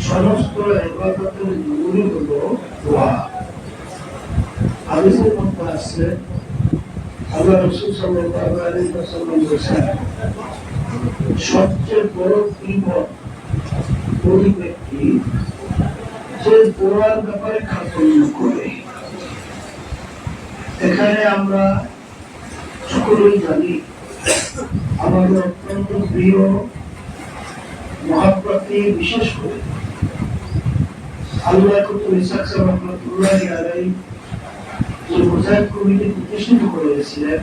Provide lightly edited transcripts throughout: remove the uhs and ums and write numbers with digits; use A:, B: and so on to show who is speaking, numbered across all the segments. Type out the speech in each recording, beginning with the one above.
A: সমস্ত ইবাদতের মূলই হলো দোয়া। হাদিসের মধ্যে আসছে আল্লাহ রাসূল সাল্লাল্লাহু আলাইহি ওয়াসাল্লাম বলেছেন, সবচেয়ে বড় বিপদ ওই ব্যক্তি যে দোয়ার ব্যাপারে খাতন্য করে। এখানে আমরা সকলেই জানি আমাদের অত্যন্ত প্রিয় মহাপ্রতি, বিশেষ করে আল্লাহ ইসহাক সাহেব রহমাতুল্লাহি আলাইহি যে মুজাহিদ কমিটি প্রতিষ্ঠিত করেছিলেন,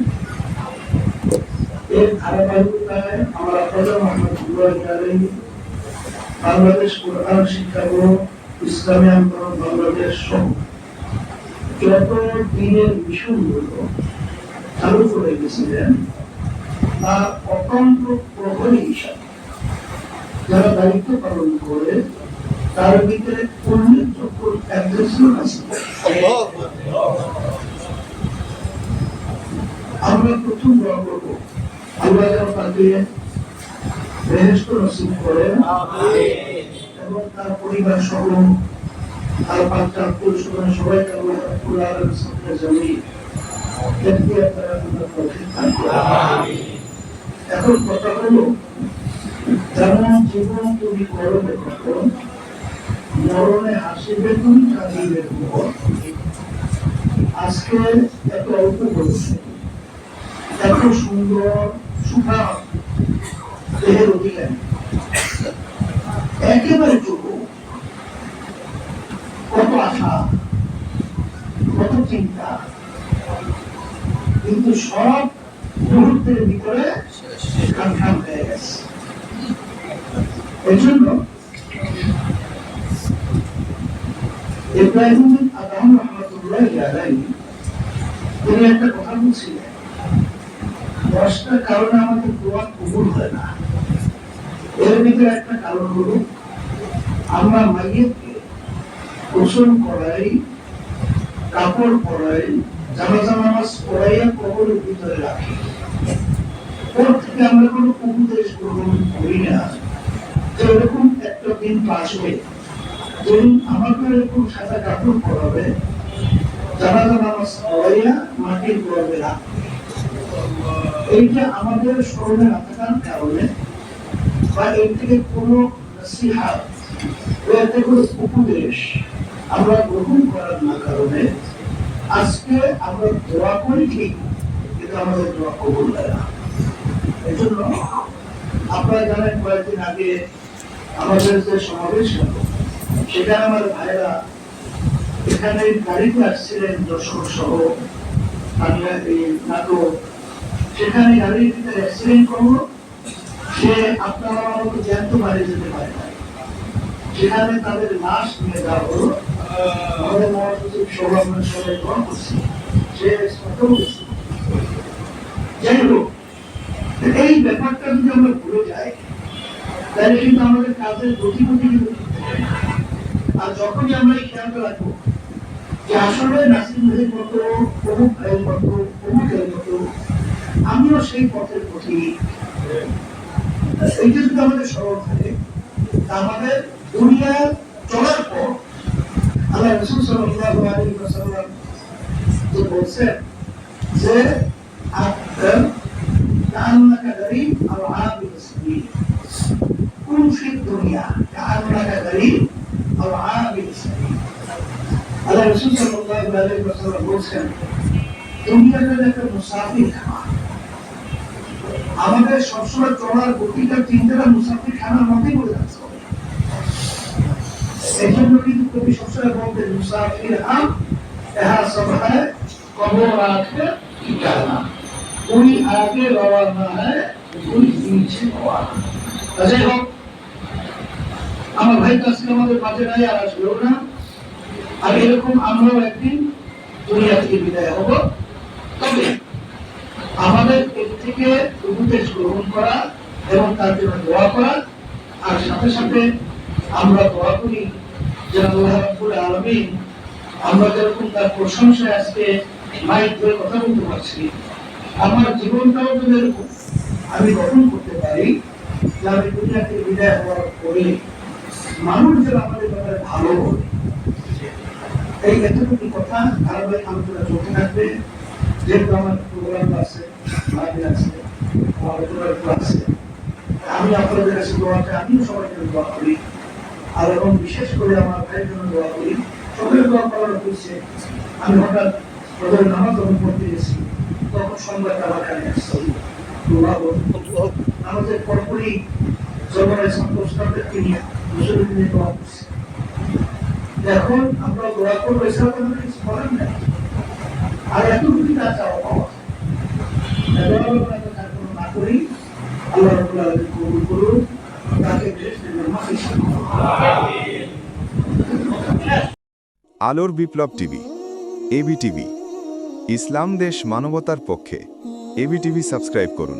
A: এর ধারাবাহিকতায় আমরা আল্লাহ রহমাতুল্লাহি আলাইহি বাংলাদেশ কোরআন শিক্ষা বোর্ড, ইসলামী আন্দোলন বাংলাদেশ সহ যত দিনের মিশনগুলো চালু করে গেছিলেন, তার অত্যন্ত প্রহরী হিসাবে যারা দায়িত্ব পালন করে তার ভিতরে উল্লেখযোগ্য একজন আছে। আমরা প্রথম দোয়া করব আল্লাহ যেন তাকে বেহেশত নসিব করেন এবং তার পরিবার সহ তার বাচ্চা পুরুষরা সবাইকে আল্লাহ রাব্বুল আলামিনের সামনে জমি এখতিয়ার করার জন্য তৌফিক দান করুন। এখন কথা হলো, যেমন জীবন তুমি করবে কখন, মরণে হাসিবে তুমি কাঁদিবে কখন। আজকে এত অল্প বয়সে এত সুন্দর সুঠাম দেহের অধিকারী, একেবারে যুব, কত আশা, কত চিন্তা, কিন্তু সব মুহূর্তের ভিতরে খান হয়ে গেছে। এই জন্য ইব্রাহিম আদম রহমাতুল্লাহি আলাইহি তিনি একটা কথা বলছিলেন, 10টা কারণে আমাদের দোয়া কবুল হয় না। এর ভিতরে একটা কারণ হলো আমরা মাইয়িতকে গোসল করাই, কাপড় পরাই, জানাজা নামাজ পড়াইয়া কবরের ভিতরে রাখি, ওর থেকে আমরা কোনো উপদেশ গ্রহণ করি না যে এরকম একটা দিন আসবে যেদিন আমাকে এরকম সাদা কাপড় পরাবে, জানাজা নামাজ পড়াইয়া মাটির গর্বে রাখবে। এইটা আমাদের স্মরণে না থাকার কারণে বা এর থেকে কোনো নসিহত, এর থেকে কোনো উপদেশ আমরা গ্রহণ করার না কারণে আজকে আমরা দোয়া করি ঠিক, কিন্তু আমাদের দোয়া কবুল হয় না। এই জন্য আপনারা জানেন কয়েকদিন আগে আমাদের যে সমাবেশ হল, সেখানে আমার ভাইরা এখানে গাড়িতে আসছিলেন যশোর সহ নাটক, সেখানে গাড়ির ভিতরে অ্যাক্সিডেন্ট করলো, সে আপনারা আমার মতো জ্যান্ত বাড়ি যেতে পারে না। সেখানে তাদের লাশ নিয়ে যাওয়া হলো, আমাদের মহাসচিব সৌরভের সবাই গ্রহণ করছে, সে যাই হোক, এই ব্যাপারটা যদি আমরা ভুলে যাই তাহলে কিন্তু আমাদের কাজের গতিপতি কিন্তু, আর যখনই আমরা এই খেয়ালটা রাখবো যে আসলে নাসির ভাইয়ের মতো, অমুক ভাইয়ের মতো, অমুকের মতো আমিও সেই পথের প্রতি, এইটা যদি আমাদের স্মরণ থাকে, আমাদের দুনিয়া চলার পর আল্লাহ রাসূল সাল্লাল্লাহু আলাইহি ওয়াসাল্লাম যে বলছেন যে কান্নাকা গরীব আও আবিদ সাবিল, কুন ফি দুনিয়া কান্নাকা গরীব আও আবিদ সাবিল। আল্লাহ রাসূল সাল্লাল্লাহু আলাইহি ওয়াসাল্লাম বলছেন দুনিয়াটা একটা মুসাফির খানা। আমাদের সবসময় চলার গতিটা চিন্তাটা মুসাফির খানার মধ্যেই বলে যাচ্ছে। এই জন্য কিন্তু কবি সবসময় বলতেন মুসাফির হাম এহা সব হ্যায় কবর আখির ঠিকানা, কোই আগে রওয়ানা হ্যায় কোই পিছে রওয়ানা। যাই হোক, আমার ভাই কাছে আমাদের মাঝে নাই, আর আসবেও না। আর এরকম আমরাও একদিন দুনিয়া থেকে বিদায় হব। তবে আমাদের এর থেকে উপদেশ গ্রহণ করা এবং তার জন্য দোয়া করা, আর সাথে সাথে আমরা দোয়া করি যে আল্লাহ রাব্বুল আলামিন, আমরা যেরকম তার প্রশংসায় আজকে মাইক ধরে কথা বলতে পারছি, আমার জীবনটাও যদি এরকম আমি গঠন করতে পারি যে আমি দুনিয়া থেকে বিদায় হওয়ার পরে মানুষ যেন আমাদের ব্যাপারে ভালো হবে, এই এতটুকু কথা ধারাবাহিক আলোচনা চলতে থাকবে। যেহেতু আমার প্রোগ্রাম আছে, মাহফিল আছে, আলোচনা আছে, আমি আপনাদের কাছে দোয়া চাই, আমিও সবার জন্য দোয়া করি, আর এবং বিশেষ করে আমার ভাইয়ের জন্য দোয়া করি। সকলের দোয়া করানো হয়েছে। আমি হঠাৎ ওদের নামাজ যখন পড়তে গেছি, তখন সংবাদটা আমার কানে আসছে, আমাদের পরপরই জগনের ছাত্রদেরকে নিয়ে মুসলিম নিয়ে দোয়া করছে। এখন আমরা দোয়া করবো, এছাড়া তো আমাদের কিছু করার নেই। আর এতটুকু না চাওয়া পাওয়া না করি, আল্লাহ রাব্বুল আলামিন কবুল করুন, তাকে বিশেষ
B: আলোর বিপ্লব টিভি, এবিটিভি, ইসলাম দেশ মানবতার পক্ষে। এবিটিভি সাবস্ক্রাইব করুন।